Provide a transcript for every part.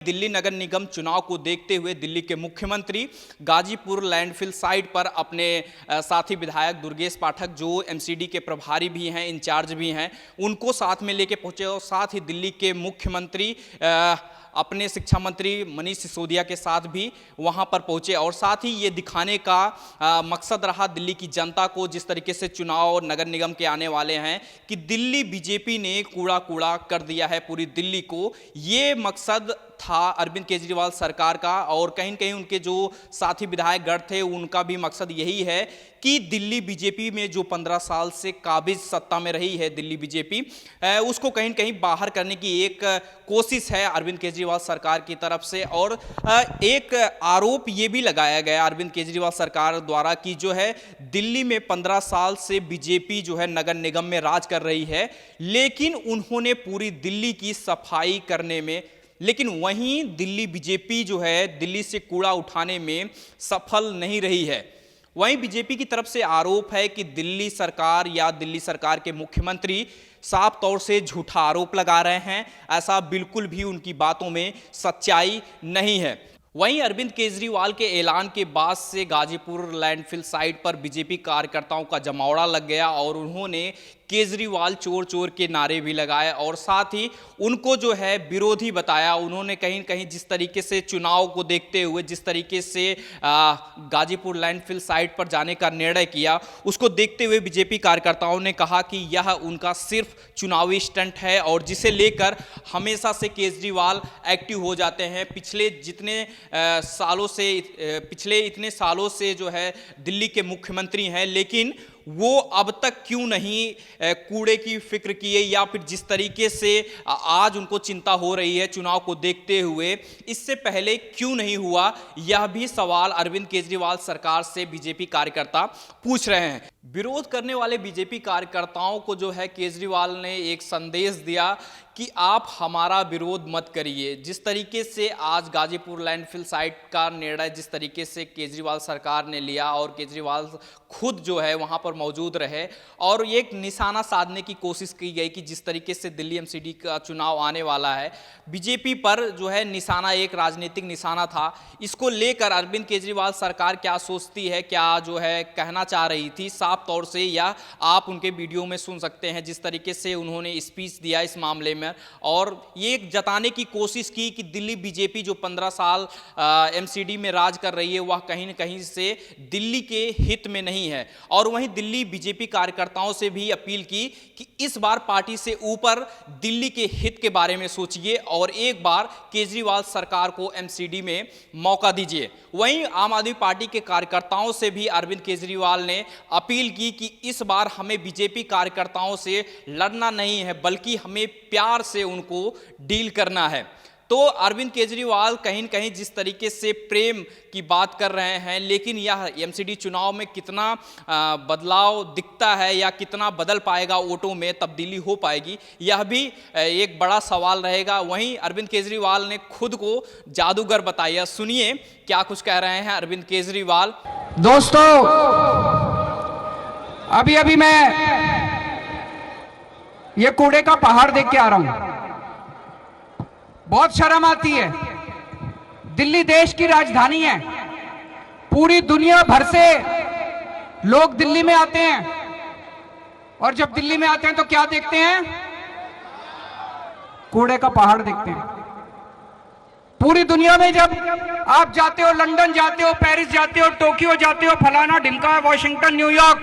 दिल्ली नगर निगम चुनाव को देखते हुए दिल्ली के मुख्यमंत्री गाजीपुर लैंडफिल साइट पर अपने साथी विधायक दुर्गेश पाठक, जो एमसीडी के प्रभारी भी हैं, इंचार्ज भी हैं, उनको साथ में लेके पहुंचे और साथ ही दिल्ली के मुख्यमंत्री अपने शिक्षा मंत्री मनीष सिसोदिया के साथ भी वहां पर पहुंचे। और साथ ही ये दिखाने का मकसद रहा दिल्ली की जनता को, जिस तरीके से चुनाव नगर निगम के आने वाले हैं, कि दिल्ली बीजेपी ने कूड़ा कूड़ा कर दिया है पूरी दिल्ली को। ये मकसद था अरविंद केजरीवाल सरकार का, और कहीं न कहीं उनके जो साथी विधायक गण थे उनका भी मकसद यही है कि दिल्ली बीजेपी में जो 15 साल से काबिज सत्ता में रही है दिल्ली बीजेपी, उसको कहीं न कहीं बाहर करने की एक कोशिश है अरविंद केजरीवाल सरकार की तरफ से। और एक आरोप ये भी लगाया गया अरविंद केजरीवाल सरकार द्वारा कि जो है दिल्ली में 15 साल से बीजेपी जो है नगर निगम में राज कर रही है, लेकिन उन्होंने पूरी दिल्ली की सफाई करने में, लेकिन वहीं दिल्ली बीजेपी जो है दिल्ली से कूड़ा उठाने में सफल नहीं रही है। वहीं बीजेपी की तरफ से आरोप है कि दिल्ली सरकार या दिल्ली सरकार के मुख्यमंत्री साफ तौर से झूठा आरोप लगा रहे हैं। ऐसा बिल्कुल भी उनकी बातों में सच्चाई नहीं है। वहीं अरविंद केजरीवाल के ऐलान के बाद से गाजीपुर लैंडफिल साइट पर बीजेपी कार्यकर्ताओं का जमावड़ा लग गया और उन्होंने केजरीवाल चोर चोर के नारे भी लगाए और साथ ही उनको जो है विरोधी बताया। उन्होंने कहीं न कहीं जिस तरीके से चुनाव को देखते हुए जिस तरीके से गाजीपुर लैंडफिल साइट पर जाने का निर्णय किया, उसको देखते हुए बीजेपी कार्यकर्ताओं ने कहा कि यह उनका सिर्फ चुनावी स्टंट है और जिसे लेकर हमेशा से केजरीवाल एक्टिव हो जाते हैं। पिछले इतने सालों से जो है दिल्ली के मुख्यमंत्री हैं, लेकिन वो अब तक क्यों नहीं कूड़े की फिक्र किए, या फिर जिस तरीके से आज उनको चिंता हो रही है चुनाव को देखते हुए, इससे पहले क्यों नहीं हुआ, यह भी सवाल अरविंद केजरीवाल सरकार से बीजेपी कार्यकर्ता पूछ रहे हैं। विरोध करने वाले बीजेपी कार्यकर्ताओं को जो है केजरीवाल ने एक संदेश दिया कि आप हमारा विरोध मत करिए। जिस तरीके से आज गाजीपुर लैंडफिल साइट का निर्णय जिस तरीके से केजरीवाल सरकार ने लिया और केजरीवाल खुद जो है वहां पर मौजूद रहे और एक निशाना साधने की कोशिश की गई कि जिस तरीके से दिल्ली एमसीडी का चुनाव आने वाला है, बीजेपी पर जो है निशाना एक राजनीतिक निशाना था। इसको लेकर अरविंद केजरीवाल सरकार क्या सोचती है, क्या जो है कहना चाह रही थी साफ तौर से, या आप उनके वीडियो में सुन सकते हैं जिस तरीके से उन्होंने स्पीच दिया इस मामले में, और ये जताने की कोशिश की कि दिल्ली बीजेपी जो 15 साल एमसीडी में राज कर रही है वह कहीं न कहीं से दिल्ली के हित में नहीं है। और वहीं दिल्ली बीजेपी कार्यकर्ताओं से भी अपील की कि इस बार पार्टी से ऊपर दिल्ली के हित के बारे में सोचिए और एक बार केजरीवाल सरकार को एमसीडी में मौका दीजिए। वहीं आम आदमी पार्टी के कार्यकर्ताओं से भी अरविंद केजरीवाल ने अपील की कि इस बार हमें बीजेपी कार्यकर्ताओं से लड़ना नहीं है, बल्कि हमें प्यार से उनको डील करना है। तो अरविंद केजरीवाल कहीं न कहीं जिस तरीके से प्रेम की बात कर रहे हैं, लेकिन यह एमसीडी चुनाव में कितना बदलाव दिखता है या कितना बदल पाएगा, वोटों में तब्दीली हो पाएगी, यह भी एक बड़ा सवाल रहेगा। वहीं अरविंद केजरीवाल ने खुद को जादूगर बताया। सुनिए क्या कुछ कह रहे हैं अरविंद केजरीवाल। दोस्तों, अभी मैं ये कूड़े का पहाड़ देख के आ रहा हूं। बहुत शर्म आती है। दिल्ली देश की राजधानी है। पूरी दुनिया भर से लोग दिल्ली में आते हैं, और जब दिल्ली में आते हैं तो क्या देखते हैं? कूड़े का पहाड़ देखते हैं। पूरी दुनिया में जब आप जाते हो, लंदन जाते हो, पेरिस जाते हो, टोक्यो जाते हो, फलाना ढिमका, वॉशिंगटन, न्यूयॉर्क,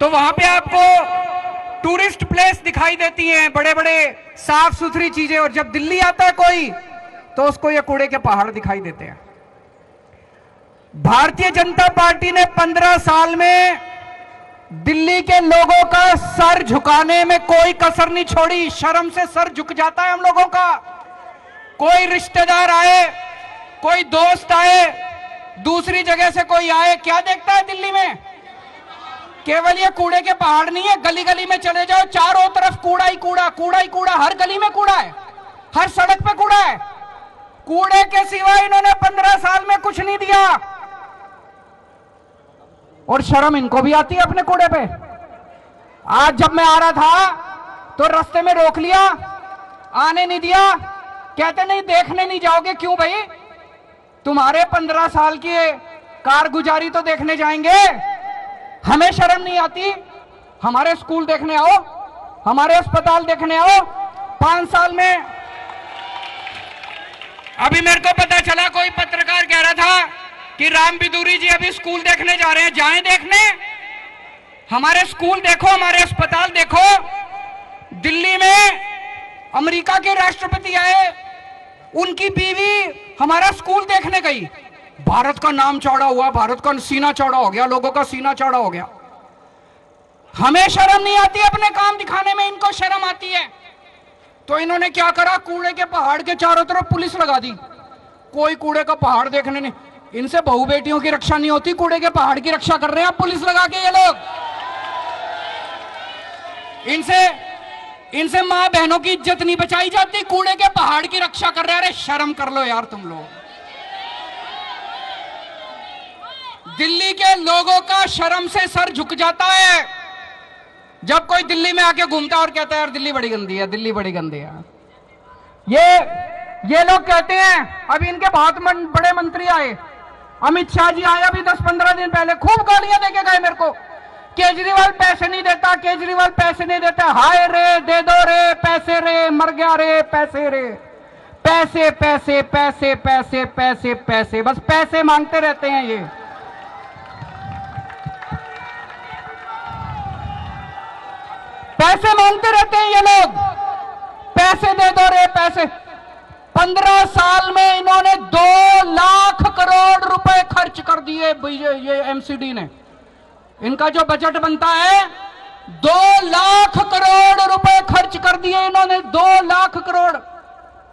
तो वहां पे आपको टूरिस्ट प्लेस दिखाई देती हैं, बड़े बड़े साफ सुथरी चीजें, और जब दिल्ली आता है कोई तो उसको ये कूड़े के पहाड़ दिखाई देते हैं। भारतीय जनता पार्टी ने 15 साल में दिल्ली के लोगों का सर झुकाने में कोई कसर नहीं छोड़ी। शर्म से सर झुक जाता है हम लोगों का। कोई रिश्तेदार आए, कोई दोस्त आए, दूसरी जगह से कोई आए, क्या देखता है दिल्ली में? केवल ये कूड़े के पहाड़ नहीं है। गली गली में चले जाओ, चारों तरफ कूड़ा ही कूड़ा, कूड़ा ही कूड़ा। हर गली में कूड़ा है, हर सड़क पे कूड़ा है। कूड़े के सिवा इन्होंने 15 साल में कुछ नहीं दिया, और शर्म इनको भी आती है अपने कूड़े पे। आज जब मैं आ रहा था तो रास्ते में रोक लिया, आने नहीं दिया, कहते नहीं देखने नहीं जाओगे, क्यों भाई? तुम्हारे 15 साल की कारगुजारी तो देखने जाएंगे। हमें शर्म नहीं आती? हमारे स्कूल देखने आओ, हमारे अस्पताल देखने आओ। 5 साल में अभी मेरे को पता चला, कोई पत्रकार कह रहा था कि राम बिदूरी जी अभी स्कूल देखने जा रहे हैं। जाएं देखने, हमारे स्कूल देखो, हमारे अस्पताल देखो। दिल्ली में अमेरिका के राष्ट्रपति आए, उनकी बीवी हमारा स्कूल देखने गई। भारत का नाम चौड़ा हुआ, भारत का सीना चौड़ा हो गया, लोगों का सीना चौड़ा हो गया। हमें शर्म नहीं आती अपने काम दिखाने में, इनको शर्म आती है। तो इन्होंने क्या करा, कूड़े के पहाड़ के चारों तरफ पुलिस लगा दी। कोई कूड़े का पहाड़ देखने नहीं। इनसे बहू बेटियों की रक्षा नहीं होती, कूड़े के पहाड़ की रक्षा कर रहे हैं पुलिस लगा के ये लोग। इनसे मां बहनों की इज्जत नहीं बचाई जाती, कूड़े के पहाड़ की रक्षा कर रहे हैं। अरे शर्म कर लो यार तुम लोग। दिल्ली के लोगों का शर्म से सर झुक जाता है जब कोई दिल्ली में आके घूमता और कहता है यार दिल्ली बड़ी गंदी है, दिल्ली बड़ी गंदी है। ये लोग कहते हैं, अभी इनके बहुत बड़े मंत्री आए, अमित शाह जी आए अभी 10-15 दिन पहले, खूब गालियां देके गए मेरे को। केजरीवाल पैसे नहीं देता, केजरीवाल पैसे नहीं देता। हाय रे, दे दो रे पैसे रे, मर गया रे पैसे रे। पैसे पैसे पैसे पैसे पैसे पैसे, बस पैसे मांगते रहते हैं ये। पैसे मांगते रहते हैं ये लोग, पैसे दे दो रे पैसे। 15 साल में इन्होंने 2 लाख करोड़ रुपए खर्च कर दिए ये एमसीडी ने। इनका जो बजट बनता है 2 लाख करोड़ रुपए खर्च कर दिए इन्होंने। 2 लाख करोड़।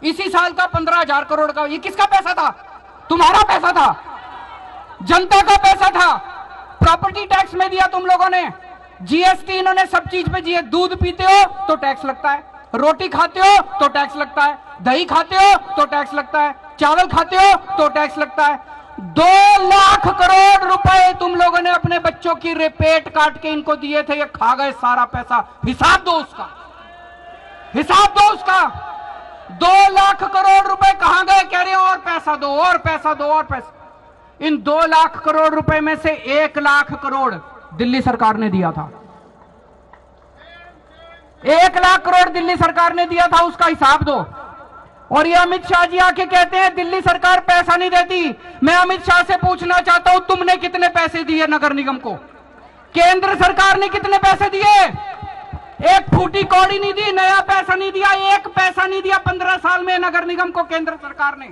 इसी साल का 15,000 करोड़ का, ये किसका पैसा था? तुम्हारा पैसा था, जनता का पैसा था। प्रॉपर्टी टैक्स में दिया तुम लोगों ने, जीएसटी इन्होंने सब चीज पे दिए। दूध पीते हो तो टैक्स लगता है, रोटी खाते हो तो टैक्स लगता है, दही खाते हो तो टैक्स लगता है, चावल खाते हो तो टैक्स लगता है। 2 लाख करोड़ रुपए तुम लोगों ने अपने बच्चों की पेट काट के इनको दिए थे, ये खा गए सारा पैसा। हिसाब दो उसका, हिसाब दो उसका। 2 लाख करोड़ रुपए कहां गए? कह रहे हो और पैसा दो, और पैसा दो, और पैसा। इन 2 लाख करोड़ रुपए में से 1 लाख करोड़ दिल्ली सरकार ने दिया था। 1 लाख करोड़ दिल्ली सरकार ने दिया था, उसका हिसाब दो। और ये अमित शाह जी आके कहते हैं दिल्ली सरकार पैसा नहीं देती। मैं अमित शाह से पूछना चाहता हूं, तुमने कितने पैसे दिए नगर निगम को? केंद्र सरकार ने कितने पैसे दिए? एक फूटी कौड़ी नहीं दी, नया पैसा नहीं दिया, 1 पैसा नहीं दिया 15 साल में नगर निगम को केंद्र सरकार ने।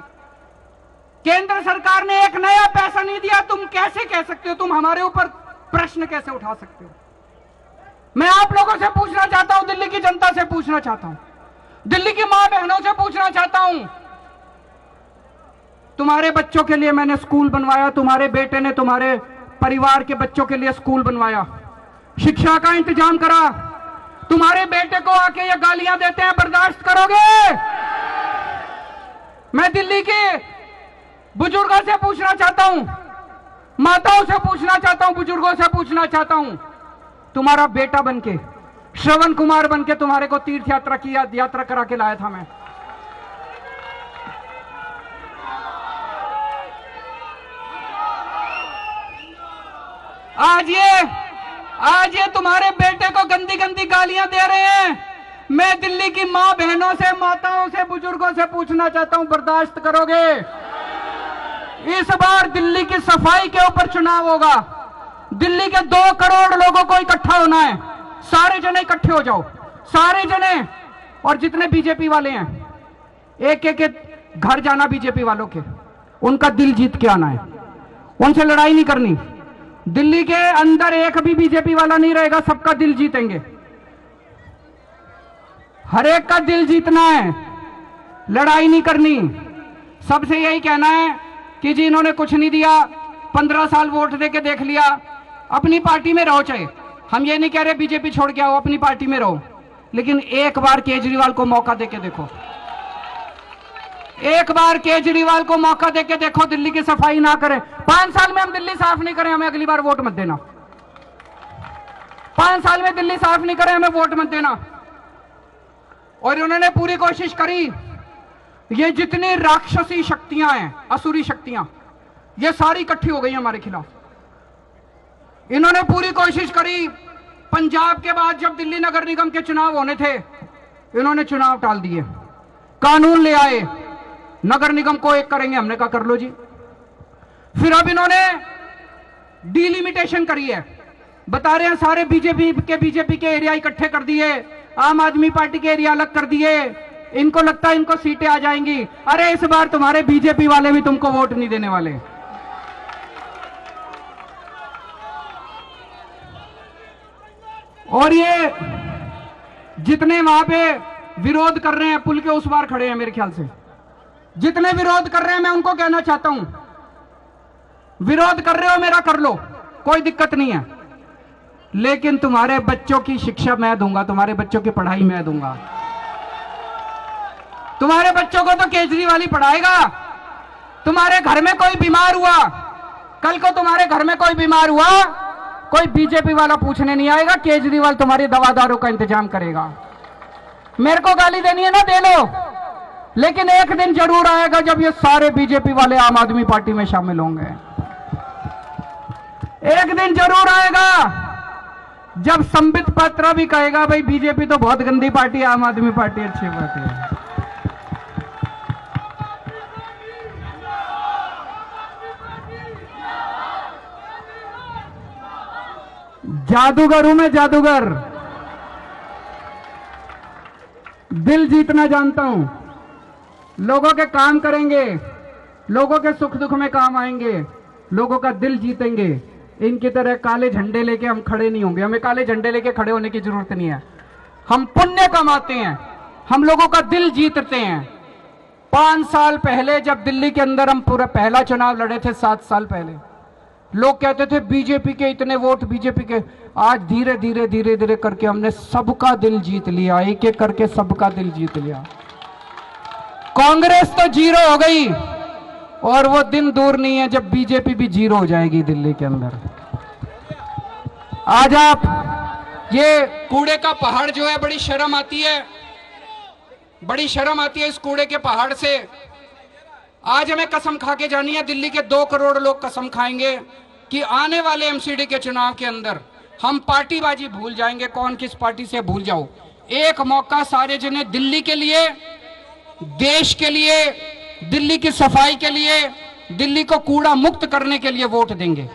केंद्र सरकार ने 1 नया पैसा नहीं दिया। तुम कैसे कह सकते हो? तुम हमारे ऊपर प्रश्न कैसे उठा सकते हो? मैं आप लोगों से पूछना चाहता हूं, दिल्ली की जनता से पूछना चाहता हूं, दिल्ली की मां बहनों से पूछना चाहता हूं। तुम्हारे बच्चों के लिए मैंने स्कूल बनवाया, तुम्हारे बेटे ने तुम्हारे परिवार के बच्चों के लिए स्कूल बनवाया, शिक्षा का इंतजाम करा। तुम्हारे बेटे को आके ये गालियां देते हैं, बर्दाश्त करोगे? मैं दिल्ली के बुजुर्गों से पूछना चाहता हूं, माताओं से पूछना चाहता हूं, बुजुर्गों से पूछना चाहता हूं। तुम्हारा बेटा बनके, श्रवण कुमार बनके तुम्हारे को तीर्थ यात्रा की यात्रा करा के लाया था मैं। आज ये तुम्हारे बेटे को गंदी गंदी गालियां दे रहे हैं। मैं दिल्ली की मां बहनों से, माताओं से, बुजुर्गों से पूछना चाहता हूं, बर्दाश्त करोगे? इस बार दिल्ली की सफाई के ऊपर चुनाव होगा। दिल्ली के 2 करोड़ लोगों को इकट्ठा होना है। सारे जने इकट्ठे हो जाओ, सारे जने। और जितने बीजेपी वाले हैं, एक एक घर जाना बीजेपी वालों के, उनका दिल जीत के आना है। उनसे लड़ाई नहीं करनी। दिल्ली के अंदर एक भी बीजेपी वाला नहीं रहेगा, सबका दिल जीतेंगे। हर एक का दिल जीतना है, लड़ाई नहीं करनी। सबसे यही कहना है कि जी इन्होंने कुछ नहीं दिया, 15 साल वोट देके देख लिया, अपनी पार्टी में रहो। चाहे हम ये नहीं कह रहे बीजेपी छोड़ के आओ, अपनी पार्टी में रहो, लेकिन एक बार केजरीवाल को मौका देके देखो। एक बार केजरीवाल को मौका देके देखो, दिल्ली की सफाई ना करें। 5 साल में हम दिल्ली साफ नहीं करें, हमें अगली बार वोट मत देना। 5 साल में दिल्ली साफ नहीं करें, हमें वोट मत देना। और उन्होंने पूरी कोशिश करी, ये जितनी राक्षसी शक्तियां हैं, असुरी शक्तियां, ये सारी इकट्ठी हो गई हमारे खिलाफ। इन्होंने पूरी कोशिश करी। पंजाब के बाद जब दिल्ली नगर निगम के चुनाव होने थे, इन्होंने चुनाव टाल दिए, कानून ले आए, नगर निगम को एक करेंगे। हमने कहा कर लो जी। फिर अब इन्होंने डिलिमिटेशन करी है, बता रहे हैं सारे बीजेपी के एरिया इकट्ठे कर दिए, आम आदमी पार्टी के एरिया अलग कर दिए, इनको लगता है इनको सीटें आ जाएंगी। अरे इस बार तुम्हारे बीजेपी वाले भी तुमको वोट नहीं देने वाले। और ये जितने वहां पे विरोध कर रहे हैं, पुल के उस पार खड़े हैं, मेरे ख्याल से जितने विरोध कर रहे हैं, मैं उनको कहना चाहता हूं, विरोध कर रहे हो मेरा कर लो, कोई दिक्कत नहीं है, लेकिन तुम्हारे बच्चों की शिक्षा मैं दूंगा, तुम्हारे बच्चों की पढ़ाई मैं दूंगा। तुम्हारे बच्चों को तो केजरीवाल ही पढ़ाएगा। तुम्हारे घर में कोई बीमार हुआ, कल को तुम्हारे घर में कोई बीमार हुआ, कोई बीजेपी वाला पूछने नहीं आएगा, केजरीवाल तुम्हारी दवा दारू का इंतजाम करेगा। मेरे को गाली देनी है ना, दे लो, लेकिन एक दिन जरूर आएगा जब ये सारे बीजेपी वाले आम आदमी पार्टी में शामिल होंगे। एक दिन जरूर आएगा जब संबित पात्रा भी कहेगा भाई बीजेपी तो बहुत गंदी पार्टी है, आम आदमी पार्टी अच्छी पार्टी है। जादूगर हूं मैं, जादूगर, दिल जीतना जानता हूं। लोगों के काम करेंगे, लोगों के सुख दुख में काम आएंगे, लोगों का दिल जीतेंगे। इनकी तरह काले झंडे लेके हम खड़े नहीं होंगे, हमें काले झंडे लेके खड़े होने की जरूरत नहीं है। हम पुण्य कमाते हैं, हम लोगों का दिल जीतते हैं। 5 साल पहले जब दिल्ली के अंदर हम पूरा पहला चुनाव लड़े थे, 7 साल पहले, लोग कहते थे बीजेपी के इतने वोट, बीजेपी के। आज धीरे धीरे धीरे धीरे करके हमने सबका दिल जीत लिया, एक एक करके सबका दिल जीत लिया। कांग्रेस तो जीरो हो गई, और वो दिन दूर नहीं है जब बीजेपी भी जीरो हो जाएगी दिल्ली के अंदर। आज आप ये कूड़े का पहाड़ जो है, बड़ी शर्म आती है, बड़ी शर्म आती है इस कूड़े के पहाड़ से। आज हमें कसम खा के जानी है, दिल्ली के 2 करोड़ लोग कसम खाएंगे कि आने वाले एमसीडी के चुनाव के अंदर हम पार्टीबाजी भूल जाएंगे। कौन किस पार्टी से भूल जाओ, एक मौका सारे जने दिल्ली के लिए, देश के लिए, दिल्ली की सफाई के लिए, दिल्ली को कूड़ा मुक्त करने के लिए वोट देंगे।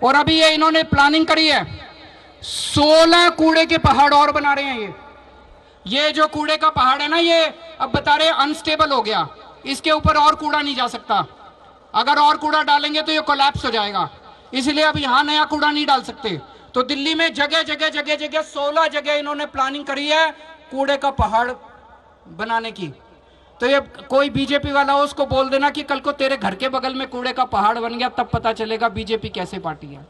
और अभी ये इन्होंने प्लानिंग करी है, 16 कूड़े के पहाड़ और बना रहे हैं। ये जो कूड़े का पहाड़ है ना, ये अब बता रहे अनस्टेबल हो गया, इसके ऊपर और कूड़ा नहीं जा सकता। अगर और कूड़ा डालेंगे तो ये कोलैप्स हो जाएगा, इसलिए अब यहां नया कूड़ा नहीं डाल सकते। तो दिल्ली में जगह जगह जगह जगह 16 जगह इन्होंने प्लानिंग करी है कूड़े का पहाड़ बनाने की। तो ये कोई बीजेपी वाला हो, उसको बोल देना कि कल को तेरे घर के बगल में कूड़े का पहाड़ बन गया, तब पता चलेगा बीजेपी कैसे पार्टी है।